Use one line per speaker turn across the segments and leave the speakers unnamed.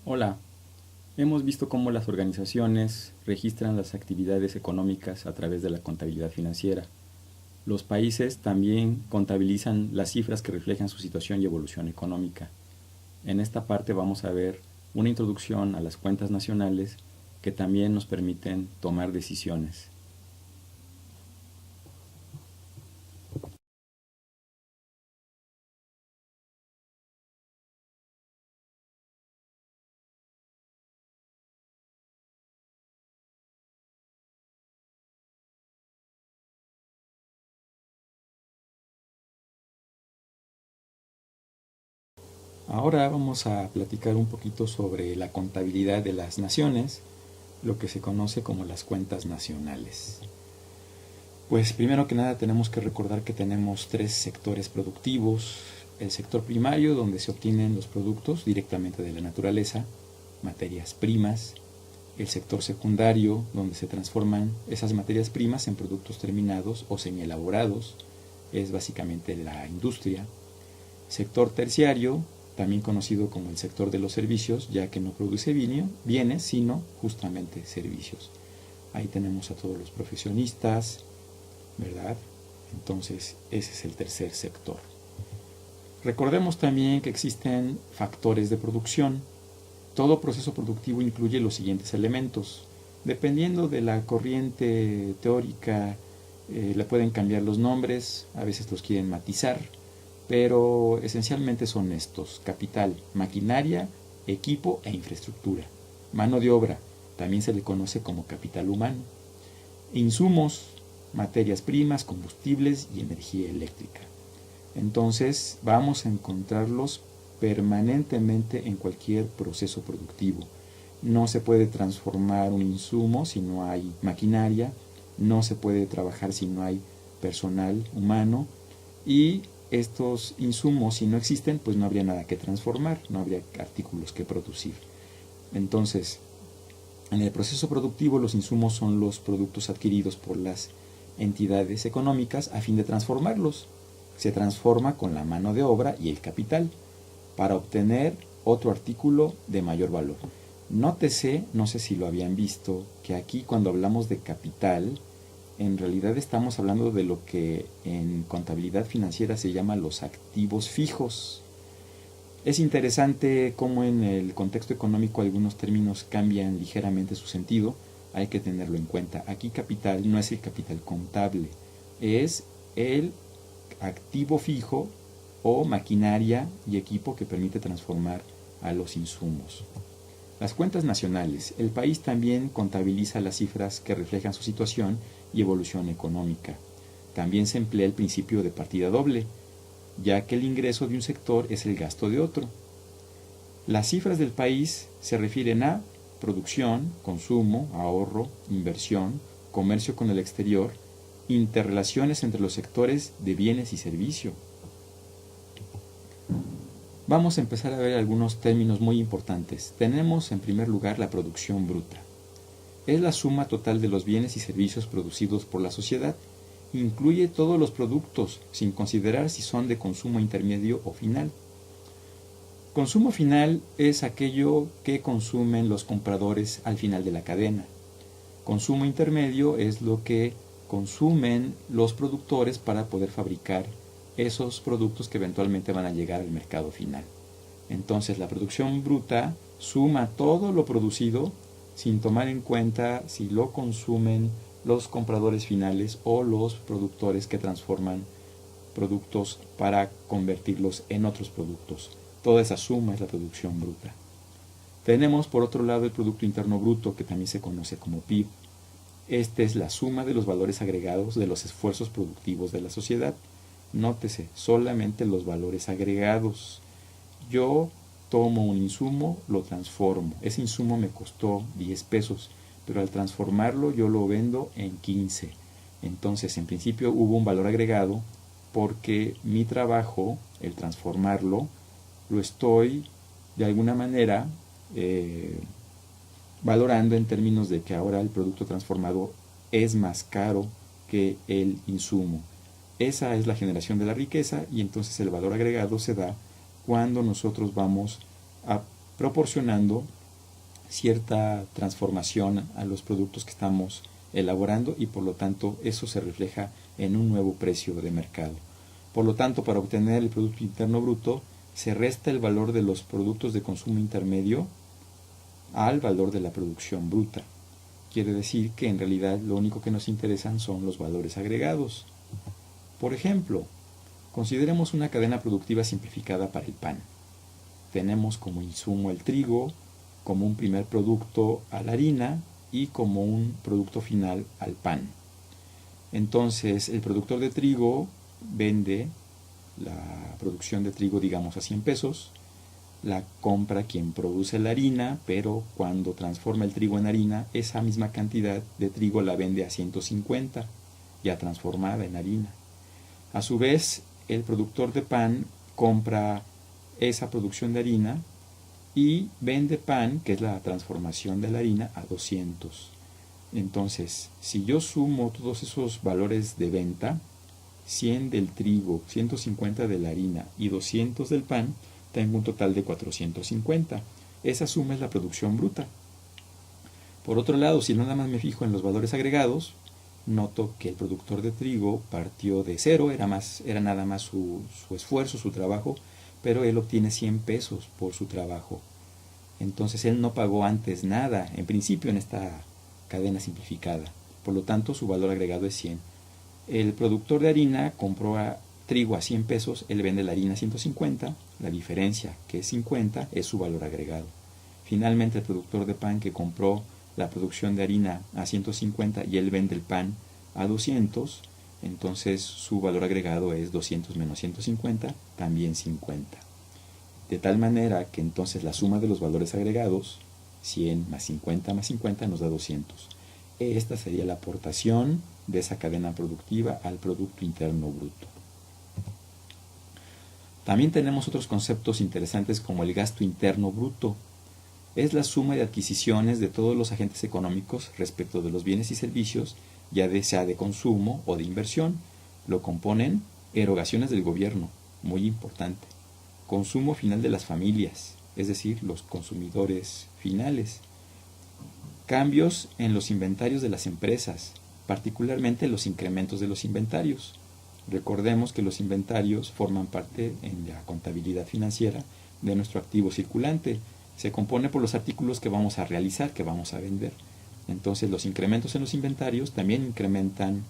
Hola, hemos visto cómo las organizaciones registran las actividades económicas a través de la contabilidad financiera. Los países también contabilizan las cifras que reflejan su situación y evolución económica. En esta parte vamos a ver una introducción a las cuentas nacionales que también nos permiten tomar decisiones. Ahora vamos a platicar un poquito sobre la contabilidad de las naciones, lo que se conoce como las cuentas nacionales. Pues primero que nada tenemos que recordar que tenemos tres sectores productivos. El sector primario, donde se obtienen los productos directamente de la naturaleza, materias primas. El sector secundario, donde se transforman esas materias primas en productos terminados o semielaborados, es básicamente la industria. Sector terciario, también conocido como el sector de los servicios, ya que no produce bienes, sino justamente servicios. Ahí tenemos a todos los profesionistas, ¿verdad? Entonces, ese es el tercer sector. Recordemos también que existen factores de producción. Todo proceso productivo incluye los siguientes elementos. Dependiendo de la corriente teórica, le pueden cambiar los nombres, a veces los quieren matizar, pero esencialmente son estos: capital, maquinaria, equipo e infraestructura. Mano de obra, también se le conoce como capital humano. Insumos, materias primas, combustibles y energía eléctrica. Entonces vamos a encontrarlos permanentemente en cualquier proceso productivo. No se puede transformar un insumo si no hay maquinaria, no se puede trabajar si no hay personal humano, y estos insumos, si no existen, pues no habría nada que transformar, no habría artículos que producir. Entonces, en el proceso productivo, los insumos son los productos adquiridos por las entidades económicas a fin de transformarlos. Se transforma con la mano de obra y el capital para obtener otro artículo de mayor valor. Nótese, no sé si lo habían visto, que aquí cuando hablamos de capital, en realidad estamos hablando de lo que en contabilidad financiera se llama los activos fijos. Es interesante cómo en el contexto económico algunos términos cambian ligeramente su sentido. Hay que tenerlo en cuenta. Aquí capital no es el capital contable, es el activo fijo o maquinaria y equipo que permite transformar a los insumos. Las cuentas nacionales. El país también contabiliza las cifras que reflejan su situación y evolución económica. También se emplea el principio de partida doble, ya que el ingreso de un sector es el gasto de otro. Las cifras del país se refieren a producción, consumo, ahorro, inversión, comercio con el exterior, interrelaciones entre los sectores de bienes y servicio. Vamos a empezar a ver algunos términos muy importantes. Tenemos en primer lugar la producción bruta. Es la suma total de los bienes y servicios producidos por la sociedad. Incluye todos los productos, sin considerar si son de consumo intermedio o final. Consumo final es aquello que consumen los compradores al final de la cadena. Consumo intermedio es lo que consumen los productores para poder fabricar esos productos que eventualmente van a llegar al mercado final. Entonces la producción bruta suma todo lo producido sin tomar en cuenta si lo consumen los compradores finales o los productores que transforman productos para convertirlos en otros productos. Toda esa suma es la producción bruta. Tenemos por otro lado el Producto Interno Bruto, que también se conoce como PIB. Esta es la suma de los valores agregados de los esfuerzos productivos de la sociedad. Nótese, solamente los valores agregados. Yo tomo un insumo, lo transformo. Ese insumo me costó 10 pesos, pero al transformarlo yo lo vendo en 15. Entonces, en principio hubo un valor agregado porque mi trabajo, el transformarlo, lo estoy de alguna manera valorando en términos de que ahora el producto transformado es más caro que el insumo. Esa es la generación de la riqueza, y entonces el valor agregado se da cuando nosotros vamos proporcionando cierta transformación a los productos que estamos elaborando y por lo tanto eso se refleja en un nuevo precio de mercado. Por lo tanto, para obtener el Producto Interno Bruto se resta el valor de los productos de consumo intermedio al valor de la producción bruta. Quiere decir que en realidad lo único que nos interesan son los valores agregados. Por ejemplo, consideremos una cadena productiva simplificada para el pan. Tenemos como insumo el trigo, como un primer producto a la harina y como un producto final al pan. Entonces, el productor de trigo vende la producción de trigo, digamos, a 100 pesos, la compra quien produce la harina, pero cuando transforma el trigo en harina, esa misma cantidad de trigo la vende a 150, ya transformada en harina. A su vez, el productor de pan compra esa producción de harina y vende pan, que es la transformación de la harina, a 200. Entonces, si yo sumo todos esos valores de venta, 100 del trigo, 150 de la harina y 200 del pan, tengo un total de 450. Esa suma es la producción bruta. Por otro lado, si nada más me fijo en los valores agregados, noto que el productor de trigo partió de cero, era nada más su esfuerzo, su trabajo, pero él obtiene 100 pesos por su trabajo. Entonces él no pagó antes nada, en principio, en esta cadena simplificada. Por lo tanto, su valor agregado es 100. El productor de harina compró trigo a 100 pesos, él vende la harina a 150, la diferencia, que es 50, es su valor agregado. Finalmente, el productor de pan que compró la producción de harina a 150 y él vende el pan a 200, entonces su valor agregado es 200 menos 150, también 50. De tal manera que entonces la suma de los valores agregados, 100 más 50 más 50, nos da 200. Esta sería la aportación de esa cadena productiva al Producto Interno Bruto. También tenemos otros conceptos interesantes como el gasto interno bruto. Es la suma de adquisiciones de todos los agentes económicos respecto de los bienes y servicios, ya sea de consumo o de inversión. Lo componen erogaciones del gobierno, muy importante, consumo final de las familias, es decir, los consumidores finales, cambios en los inventarios de las empresas, particularmente los incrementos de los inventarios. Recordemos que los inventarios forman parte en la contabilidad financiera de nuestro activo circulante. Se compone por los artículos que vamos a realizar, que vamos a vender. Entonces los incrementos en los inventarios también incrementan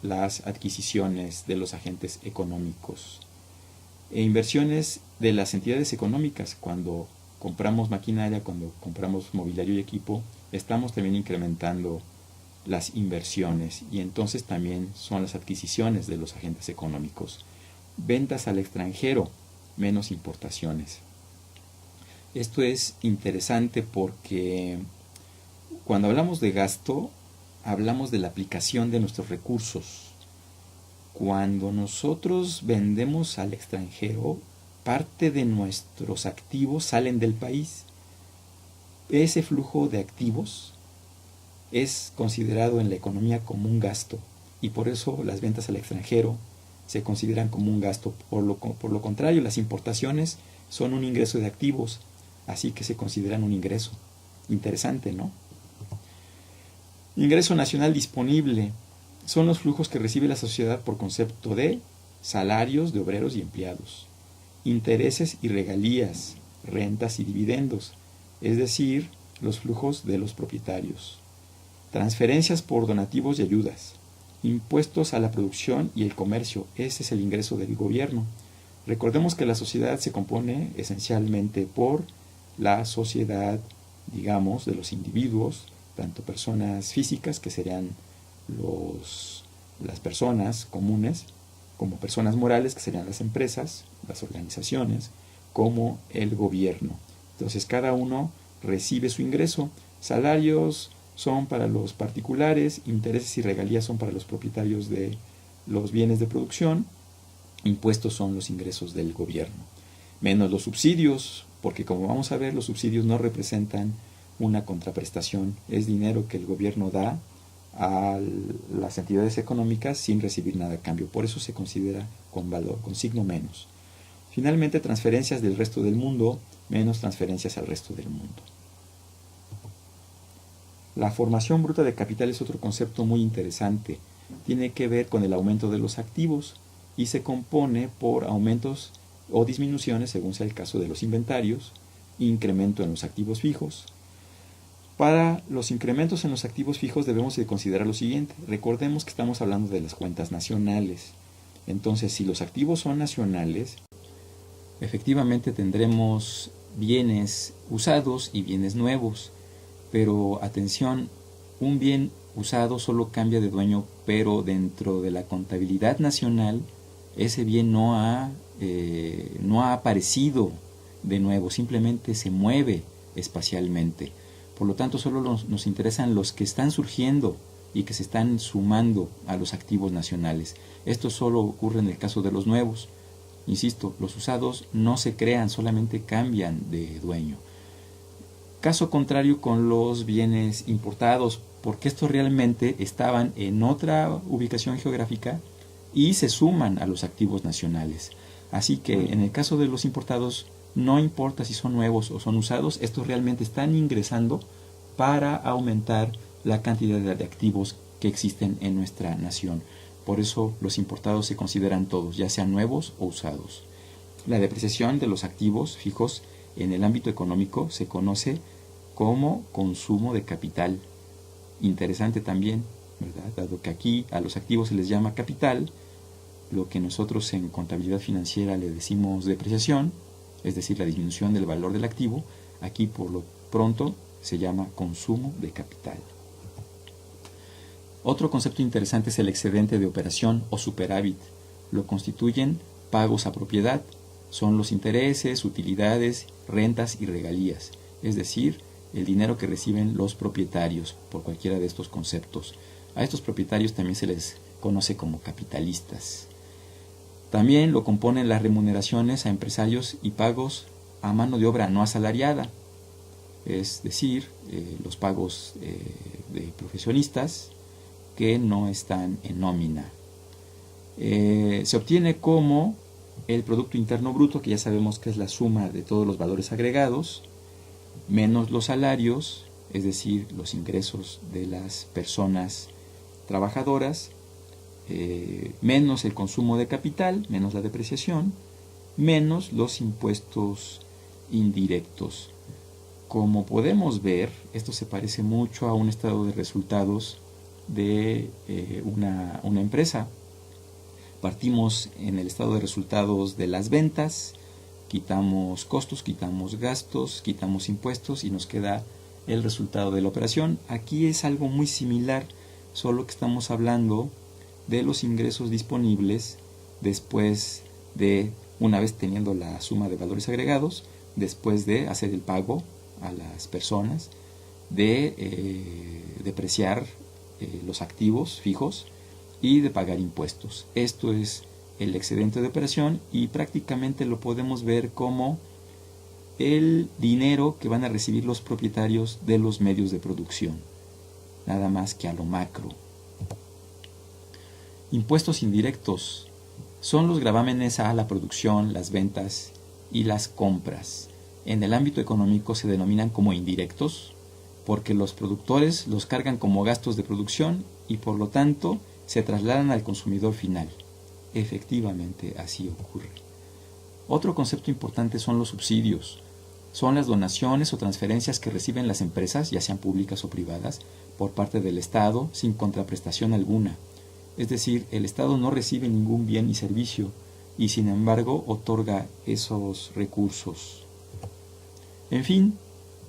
las adquisiciones de los agentes económicos. Inversiones de las entidades económicas. Cuando compramos maquinaria, cuando compramos mobiliario y equipo, estamos también incrementando las inversiones y entonces también son las adquisiciones de los agentes económicos. Ventas al extranjero, menos importaciones. Esto es interesante porque cuando hablamos de gasto, hablamos de la aplicación de nuestros recursos. Cuando nosotros vendemos al extranjero, parte de nuestros activos salen del país. Ese flujo de activos es considerado en la economía como un gasto y por eso las ventas al extranjero se consideran como un gasto. Por lo contrario, las importaciones son un ingreso de activos, así que se consideran un ingreso. Interesante, ¿no? Ingreso nacional disponible son los flujos que recibe la sociedad por concepto de salarios de obreros y empleados, intereses y regalías, rentas y dividendos, es decir, los flujos de los propietarios, transferencias por donativos y ayudas, impuestos a la producción y el comercio, ese es el ingreso del gobierno. Recordemos que la sociedad se compone esencialmente por la sociedad, digamos, de los individuos, tanto personas físicas, que serían las personas comunes, como personas morales, que serían las empresas, las organizaciones, como el gobierno. Entonces cada uno recibe su ingreso. Salarios son para los particulares, intereses y regalías son para los propietarios de los bienes de producción, impuestos son los ingresos del gobierno, menos los subsidios, porque como vamos a ver, los subsidios no representan una contraprestación, es dinero que el gobierno da a las entidades económicas sin recibir nada a cambio, por eso se considera con valor, con signo menos. Finalmente, transferencias del resto del mundo, menos transferencias al resto del mundo. La formación bruta de capital es otro concepto muy interesante. Tiene que ver con el aumento de los activos y se compone por aumentos o disminuciones, según sea el caso de los inventarios, incremento en los activos fijos. Para los incrementos en los activos fijos debemos de considerar lo siguiente. Recordemos que estamos hablando de las cuentas nacionales. Entonces, si los activos son nacionales, efectivamente tendremos bienes usados y bienes nuevos. Pero atención, un bien usado solo cambia de dueño, pero dentro de la contabilidad nacional ese bien no ha aparecido de nuevo, simplemente se mueve espacialmente. Por lo tanto, solo nos interesan los que están surgiendo y que se están sumando a los activos nacionales. Esto solo ocurre en el caso de los nuevos. Insisto, los usados no se crean, solamente cambian de dueño. Caso contrario con los bienes importados, porque estos realmente estaban en otra ubicación geográfica y se suman a los activos nacionales. Así que en el caso de los importados, no importa si son nuevos o son usados, estos realmente están ingresando para aumentar la cantidad de activos que existen en nuestra nación. Por eso los importados se consideran todos, ya sean nuevos o usados. La depreciación de los activos fijos en el ámbito económico se conoce como consumo de capital. Interesante también, ¿verdad? Dado que aquí a los activos se les llama capital, lo que nosotros en contabilidad financiera le decimos depreciación, es decir, la disminución del valor del activo, aquí por lo pronto se llama consumo de capital. Otro concepto interesante es el excedente de operación o superávit. Lo constituyen pagos a propiedad, son los intereses, utilidades, rentas y regalías, es decir, el dinero que reciben los propietarios por cualquiera de estos conceptos. A estos propietarios también se les conoce como capitalistas. También lo componen las remuneraciones a empresarios y pagos a mano de obra no asalariada, es decir, los pagos de profesionistas que no están en nómina. Se obtiene como el Producto Interno Bruto, que ya sabemos que es la suma de todos los valores agregados, menos los salarios, es decir, los ingresos de las personas trabajadoras, menos el consumo de capital, menos la depreciación, menos los impuestos indirectos. Como podemos ver, esto se parece mucho a un estado de resultados de una empresa. Partimos en el estado de resultados de las ventas, quitamos costos, quitamos gastos, quitamos impuestos y nos queda el resultado de la operación. Aquí es algo muy similar, solo que estamos hablando de los ingresos disponibles después de, una vez teniendo la suma de valores agregados, después de hacer el pago a las personas, de depreciar los activos fijos y de pagar impuestos. Esto es el excedente de operación y prácticamente lo podemos ver como el dinero que van a recibir los propietarios de los medios de producción, nada más que a lo macro. Impuestos indirectos son los gravámenes a la producción, las ventas y las compras. En el ámbito económico se denominan como indirectos porque los productores los cargan como gastos de producción y por lo tanto se trasladan al consumidor final. Efectivamente, así ocurre. Otro concepto importante son los subsidios. Son las donaciones o transferencias que reciben las empresas, ya sean públicas o privadas, por parte del Estado sin contraprestación alguna. Es decir, el Estado no recibe ningún bien ni servicio y sin embargo otorga esos recursos. En fin,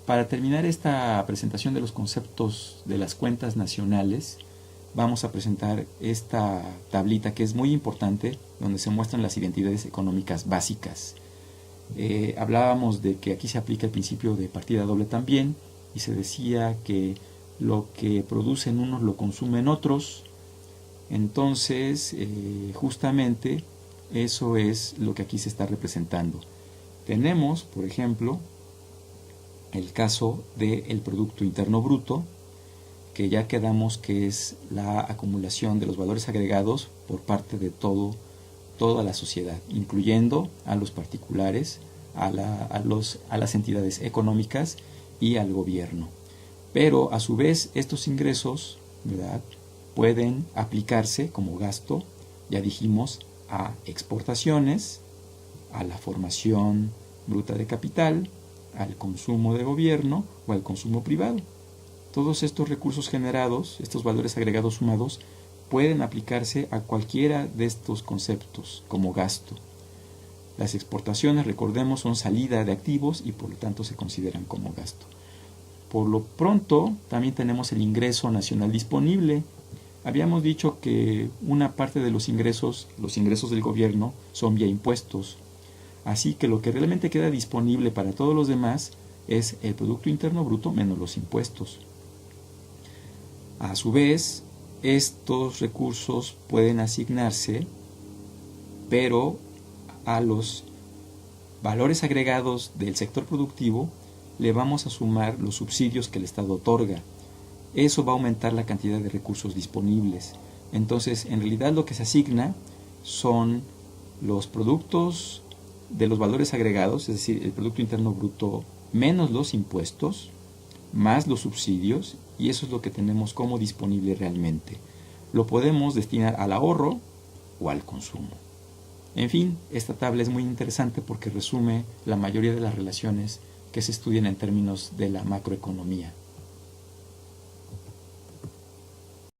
para terminar esta presentación de los conceptos de las cuentas nacionales, vamos a presentar esta tablita que es muy importante, donde se muestran las identidades económicas básicas. Hablábamos de que aquí se aplica el principio de partida doble también, y se decía que lo que producen unos lo consumen otros. Entonces, justamente eso es lo que aquí se está representando. Tenemos, por ejemplo, el caso del Producto Interno Bruto, que ya quedamos que es la acumulación de los valores agregados por parte de toda la sociedad, incluyendo a los particulares, a las entidades económicas y al gobierno. Pero a su vez estos ingresos, ¿verdad?, pueden aplicarse como gasto, ya dijimos, a exportaciones, a la formación bruta de capital, al consumo de gobierno o al consumo privado. Todos estos recursos generados, estos valores agregados sumados, pueden aplicarse a cualquiera de estos conceptos como gasto. Las exportaciones, recordemos, son salida de activos y por lo tanto se consideran como gasto. Por lo pronto, también tenemos el ingreso nacional disponible. Habíamos dicho que una parte de los ingresos del gobierno, son vía impuestos. Así que lo que realmente queda disponible para todos los demás es el Producto Interno Bruto menos los impuestos. A su vez, estos recursos pueden asignarse, pero a los valores agregados del sector productivo le vamos a sumar los subsidios que el Estado otorga. Eso va a aumentar la cantidad de recursos disponibles. Entonces, en realidad lo que se asigna son los productos de los valores agregados, es decir, el Producto Interno Bruto menos los impuestos, más los subsidios, y eso es lo que tenemos como disponible realmente. Lo podemos destinar al ahorro o al consumo. En fin, esta tabla es muy interesante porque resume la mayoría de las relaciones que se estudian en términos de la macroeconomía.